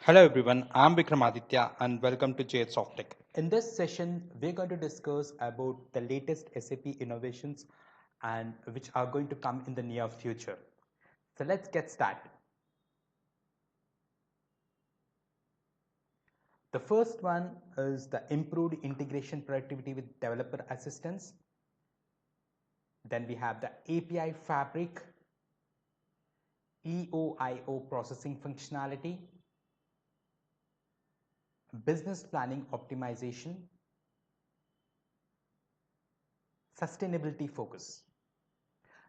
Hello everyone, I'm Vikramaditya and welcome to JH SOFTECH. In this session, we're going to discuss about the latest SAP innovations and which are going to come in the near future. So let's get started. The first one is the improved integration productivity with developer assistance. Then we have the API fabric, EOIO processing functionality, business planning optimization, sustainability focus.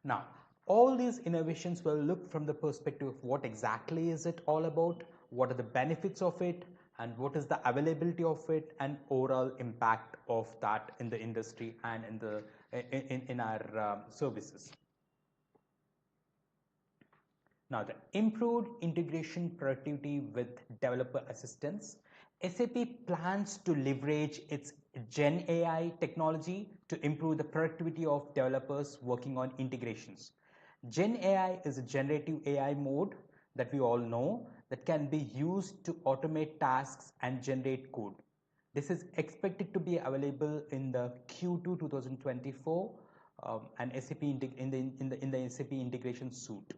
Now, all these innovations will look from the perspective of what exactly is it all about, what are the benefits of it, and what is the availability of it, and overall impact of that in the industry and in our services. Now, the improved integration productivity with developer assistance. SAP plans to leverage its Gen AI technology to improve the productivity of developers working on integrations. Gen AI is a generative AI mode that we all know that can be used to automate tasks and generate code. This is expected to be available in the Q2 2024 and SAP in the SAP integration suite.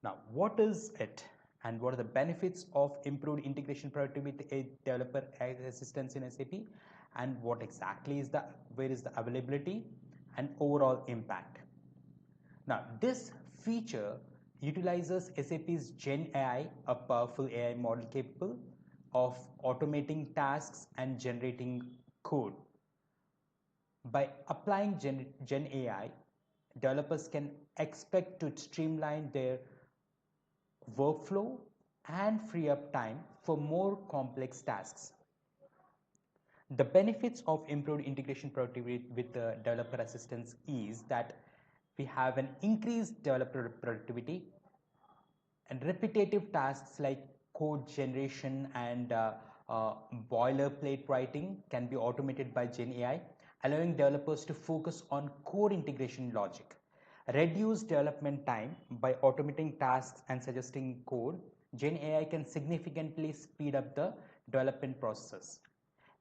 Now, what is it and what are the benefits of improved integration productivity with developer assistance in SAP, and what exactly is where is the availability and overall impact? Now, this feature utilizes SAP's Gen AI, a powerful AI model capable of automating tasks and generating code. By applying Gen AI, developers can expect to streamline their workflow and free up time for more complex tasks. The benefits of improved integration productivity with the developer assistance is that we have an increased developer productivity, and repetitive tasks like code generation and boilerplate writing can be automated by Gen AI, allowing developers to focus on core integration logic. Reduce development time by automating tasks and suggesting code. Gen AI can significantly speed up the development process.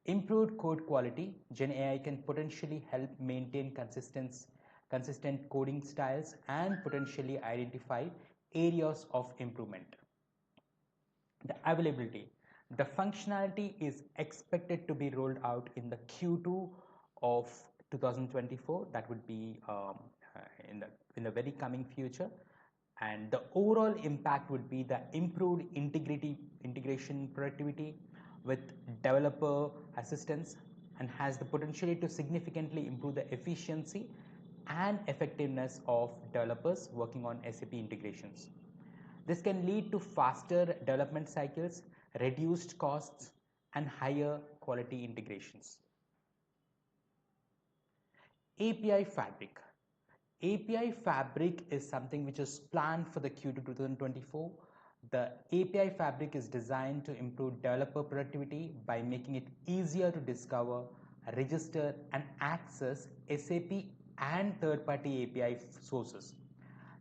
Improved code quality. Gen AI can potentially help maintain consistent coding styles and potentially identify areas of improvement. The availability. The functionality is expected to be rolled out in the Q2 of 2024. That would be in the very coming future, and the overall impact would be the improved integration productivity with developer assistance, and has the potential to significantly improve the efficiency and effectiveness of developers working on SAP integrations. This can lead to faster development cycles, reduced costs, and higher quality integrations. API Fabric. API Fabric is something which is planned for the Q2 2024. The API Fabric is designed to improve developer productivity by making it easier to discover, register, and access SAP and third-party API sources.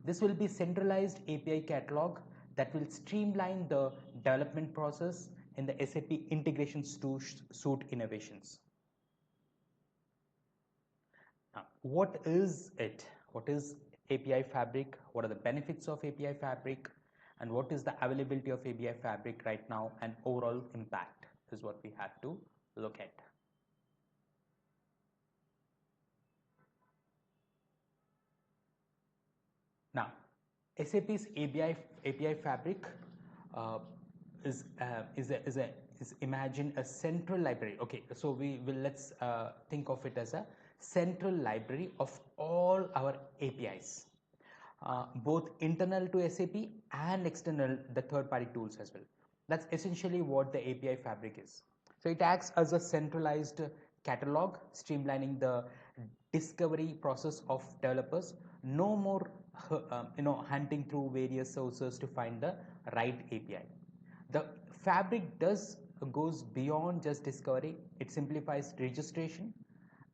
This will be centralized API catalog that will streamline the development process in the SAP integration suite innovations. Now, what is it? What is API Fabric? What are the benefits of API Fabric? And what is the availability of API Fabric right now, and overall impact is what we have to look at. Now, SAP's API Fabric is imagine a central library. Okay, so let's think of it as a central library of all our APIs, both internal to SAP and external, the third-party tools as well. That's essentially what the API Fabric is. So it acts as a centralized catalog, streamlining the discovery process of developers. No more hunting through various sources to find the right API. The Fabric goes beyond just discovery. It simplifies registration,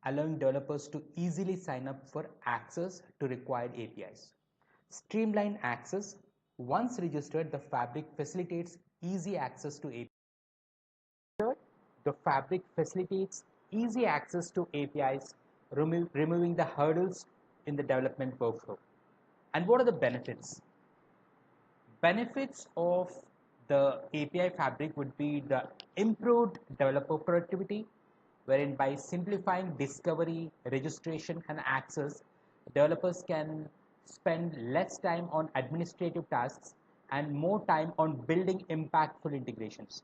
allowing developers to easily sign up for access to required APIs. Streamline access, Once registered, the Fabric facilitates easy access to APIs. The Fabric facilitates easy access to APIs, removing the hurdles in the development workflow. And what are the benefits? Benefits of the API Fabric would be the improved developer productivity, wherein by simplifying discovery, registration, and access, developers can spend less time on administrative tasks and more time on building impactful integrations.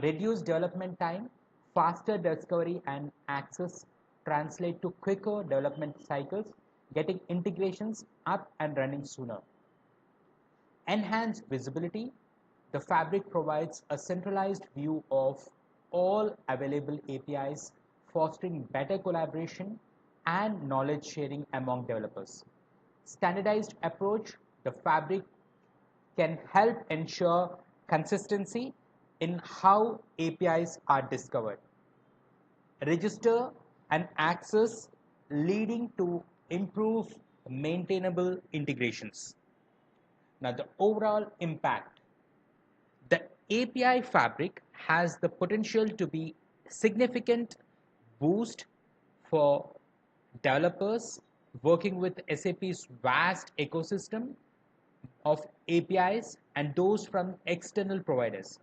Reduced development time, faster discovery and access translate to quicker development cycles, getting integrations up and running sooner. Enhanced visibility, the Fabric provides a centralized view of all available APIs, fostering better collaboration and knowledge sharing among developers. Standardized approach, the Fabric can help ensure consistency in how APIs are discovered, register and access, leading to improved maintainable integrations. Now, the overall impact. The API Fabric has the potential to be significant boost for developers working with SAP's vast ecosystem of APIs and those from external providers.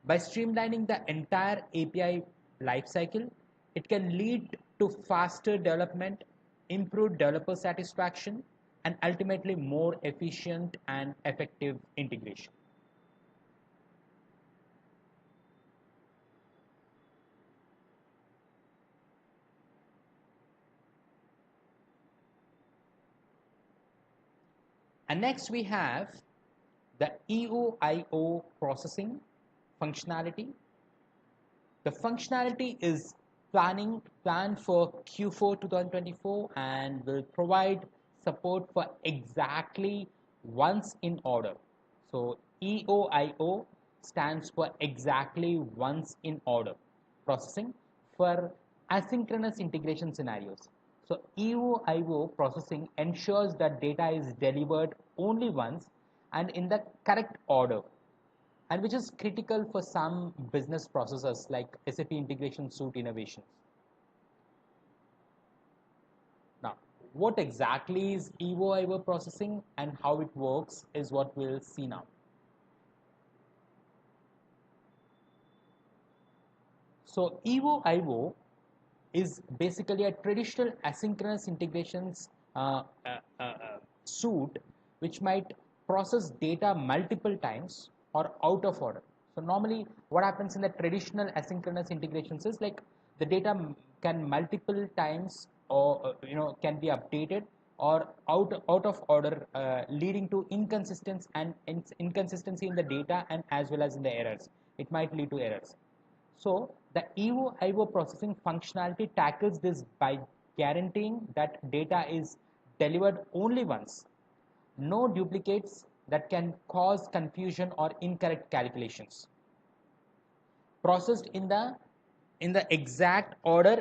By streamlining the entire API lifecycle, it can lead to faster development, improved developer satisfaction, and ultimately more efficient and effective integration. And next we have the EOIO processing functionality. The functionality is planned for Q4 2024 and will provide support for exactly once in order. So EOIO stands for exactly once in order processing for asynchronous integration scenarios. So EOIO processing ensures that data is delivered only once and in the correct order, and which is critical for some business processes like SAP Integration Suite Innovations. Now, what exactly is EOIO processing and how it works is what we'll see now. So EOIO is basically a traditional asynchronous integrations suite which might process data multiple times or out of order. So normally what happens in the traditional asynchronous integrations is like the data can multiple times or can be updated or out of order, leading to inconsistency in the data and as well as in the errors. It might lead to errors. So the EOIO processing functionality tackles this by guaranteeing that data is delivered only once, no duplicates that can cause confusion or incorrect calculations, processed in the exact order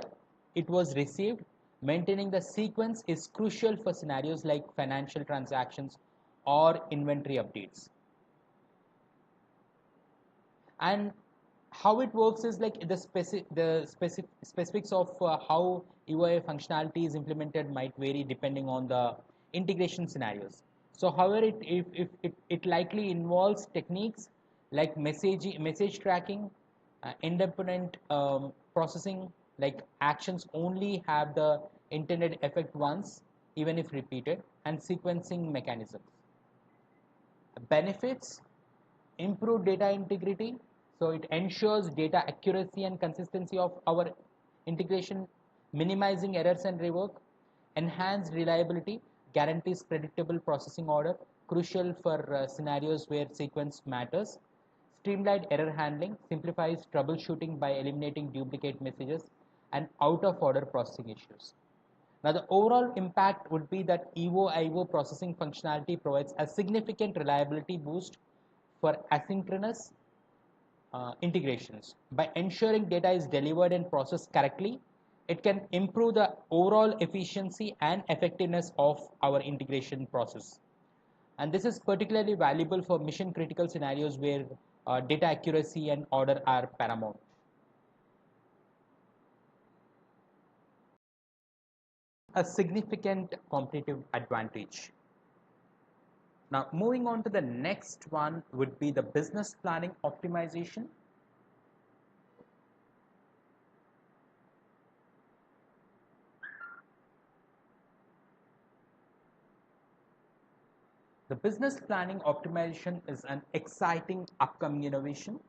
it was received. Maintaining the sequence is crucial for scenarios like financial transactions or inventory updates. And how it works is like the specifics of how EOI functionality is implemented might vary depending on the integration scenarios. So however, it likely involves techniques like message tracking, independent processing, like actions only have the intended effect once even if repeated, and sequencing mechanisms. Benefits: improve data integrity, so it ensures data accuracy and consistency of our integration, minimizing errors and rework. Enhanced reliability, guarantees predictable processing order, crucial for scenarios where sequence matters. Streamlined error handling, simplifies troubleshooting by eliminating duplicate messages and out of order processing issues. Now, the overall impact would be that EOIO processing functionality provides a significant reliability boost for asynchronous integrations. By ensuring data is delivered and processed correctly, it can improve the overall efficiency and effectiveness of our integration process. And this is particularly valuable for mission critical scenarios where data accuracy and order are paramount. A significant competitive advantage. Now, moving on to the next one would be the business planning optimization. The business planning optimization is an exciting upcoming innovation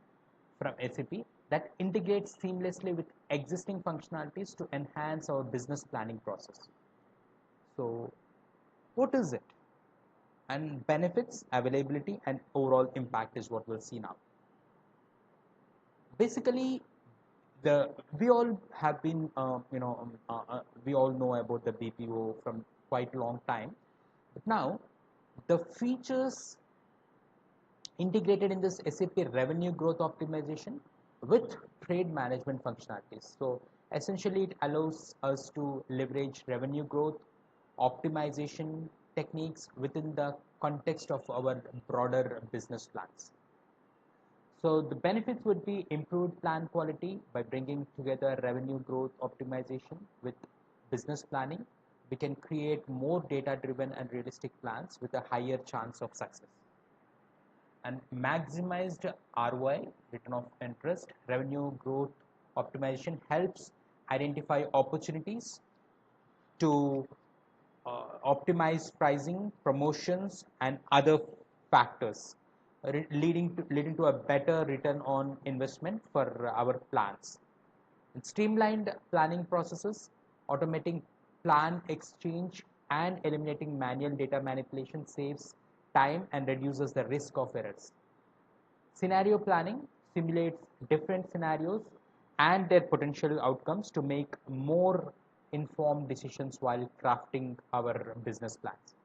from SAP that integrates seamlessly with existing functionalities to enhance our business planning process. So, what is it? And benefits, availability, and overall impact is what we'll see now. Basically, the we all have been, we all know about the BPO from quite a long time. But now, the features integrated in this SAP revenue growth optimization with trade management functionalities. So essentially, it allows us to leverage revenue growth optimization techniques within the context of our broader business plans. So the benefits would be improved plan quality by bringing together revenue growth optimization with business planning. We can create more data-driven and realistic plans with a higher chance of success. And maximized ROI, return of interest, revenue growth optimization helps identify opportunities to optimize pricing, promotions, and other factors, leading to a better return on investment for our plans. And streamlined planning processes, automating plan exchange, and eliminating manual data manipulation saves time and reduces the risk of errors. Scenario planning simulates different scenarios and their potential outcomes to make more informed decisions while crafting our business plans.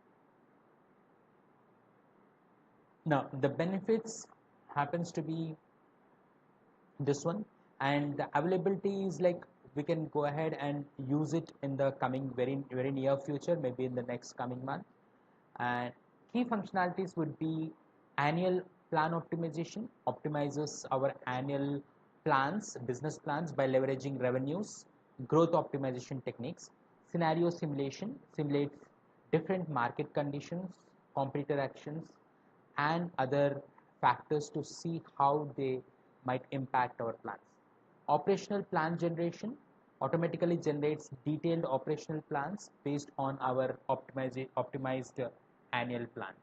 Now, the benefits happens to be this one, and the availability is like we can go ahead and use it in the coming very near future, maybe in the next coming month. And key functionalities would be annual plan optimization, optimizes our annual plans, business plans by leveraging revenues, growth optimization techniques. Scenario simulation simulates different market conditions, competitor actions, and other factors to see how they might impact our plans. Operational plan generation automatically generates detailed operational plans based on our optimized annual plan.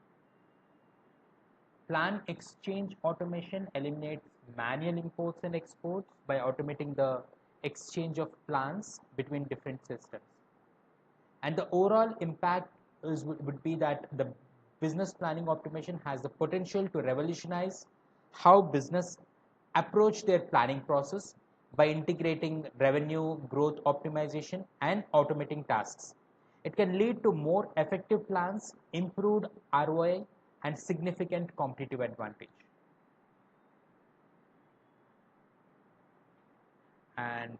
Plan exchange automation eliminates manual imports and exports by automating the exchange of plans between different systems. And the overall impact would be that the business planning optimization has the potential to revolutionize how business approach their planning process by integrating revenue growth optimization and automating tasks. It can lead to more effective plans, improved ROI, and significant competitive advantage. And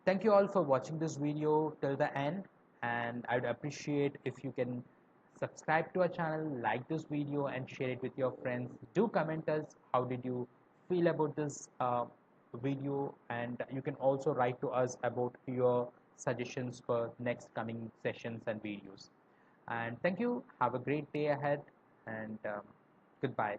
thank you all for watching this video till the end, and I'd appreciate if you can subscribe to our channel, like this video, and share it with your friends. Do comment us how did you feel about this video, and you can also write to us about your suggestions for next coming sessions and videos. And thank you. Have a great day ahead, and goodbye.